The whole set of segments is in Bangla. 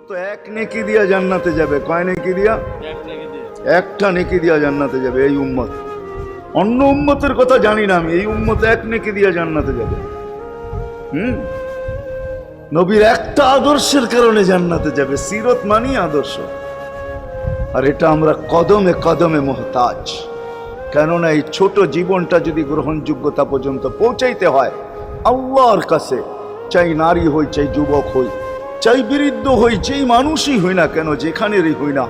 উম্মত এক নেকি দিয়া জান্নাতে যাবে। কয় নেকি দিয়া? একটা নেকি দিয়া জান্নাতে যাবে এই উম্মত। অন্য উম্মতের কথা জানি না আমি, এই উম্মত এক নেকি দিয়া জান্নাতে যাবে। নবীর একটা আদর্শের কারণে জান্নাতে যাবে। সিরত মানি আদর্শ, আর এটা আমরা কদমে কদমে মুহতাজ। কেননা এই ছোট জীবনটা যদি গ্রহণযোগ্যতা পর্যন্ত পৌঁছাইতে হয় আল্লাহর কাছে, চাই নারী হই, চাই যুবক হই, চাই বৃদ্ধ হই, যেই মানুষই হই না কেন, যেখানেরই হই না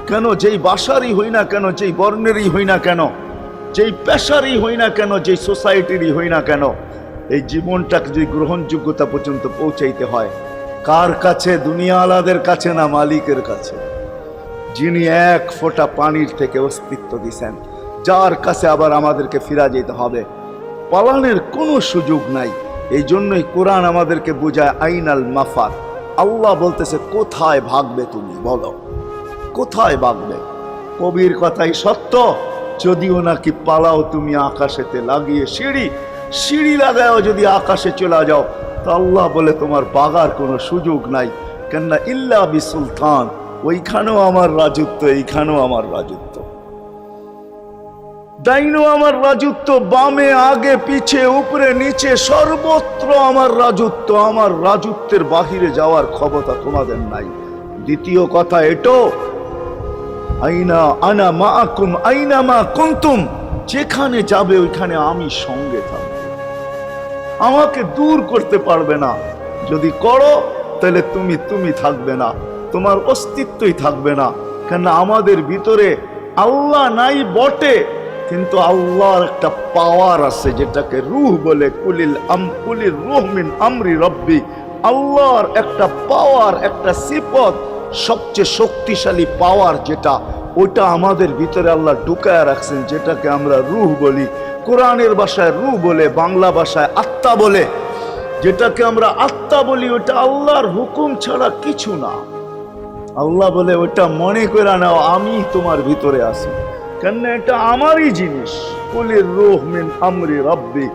কেন, যেই বাসারই হই না কেন, যেই বর্ণেরই হই না কেন, যেই পেশারই হই না কেন, যেই সোসাইটিরই হই না কেন, এই জীবনটাকে যদি গ্রহণযোগ্যতা পর্যন্ত পৌঁছাইতে হয় কার কাছে? দুনিয়াওয়ালাদের কাছে না, মালিকের কাছে, যিনি এক ফোঁটা পানির থেকে অস্তিত্ব দিছেন, যার কাছে আবার আমাদেরকে ফিরা যেতে হবে। পালানের কোনো সুযোগ নাই। এই জন্যই কোরআন আমাদেরকে বোঝায় আইনাল মাফার। আল্লাহ বলতেছে কোথায় ভাগবে তুমি, বলো কোথায় ভাগবে? কবির কথাই সত্য, যদিও নাকি পালাও তুমি আকাশেতে লাগিয়ে সিঁড়ি, সিঁড়ি লাগাও যদি আকাশে চলে যাও, তা আল্লাহ বলে তোমার বাগার কোনো সুযোগ নাই। কেননা ইল্লা বিসুলতান, ওইখানেও আমার রাজত্ব, এইখানেও আমার রাজত্ব, ডাইনো আমার রাজত্ব, বামে আগে পিছে উপরে নিচে সর্বত্র আমার রাজত্ব। আমার রাজত্বের বাহিরে যাওয়ার ক্ষমতা তোমাদের নাই। দ্বিতীয় কথা এটো, আইনা আনা মাআকুম আইনা মা কুনতুম, যেখানে যাবে ওইখানে আমি সঙ্গে থাকব, আমাকে দূর করতে পারবে না। যদি করো তাহলে তুমি থাকবে না, তোমার অস্তিত্বই থাকবে না। কেন আমাদের ভিতরে আল্লাহ নাই বটে, কিন্তু আল্লাহর একটা পাওয়ার আছে যেটাকে রূহ বলে। কুলির রূহ মিন আমরি রব্বি, আল্লাহর একটা পাওয়ার, একটা সিফত, সবচেয়ে শক্তিশালী পাওয়ার যেটা, ওটা আমাদের ভিতরে আল্লাহ ঢুকায় রাখছেন, যেটাকে আমরা রূহ বলি। কোরআনের ভাষায় রূহ বলে, বাংলা ভাষায় আত্মা বলে। যেটাকে আমরা আত্মা বলি ওটা আল্লাহর হুকুম ছাড়া কিছু না। আল্লাহ বলে ওটা মনে করে নাও আমি তোমার ভিতরে আছি, কেন এটা আমারই জিনিস। কুলির রূহ মিন আমরি রব্বি,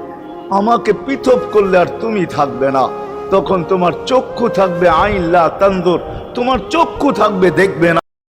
আমাকে পৃথক করলে আর তুমি থাকবে না। তখন তোমার চক্ষু থাকবে আইন লা তানজুর, তোমার চক্ষু থাকবে দেখবে না।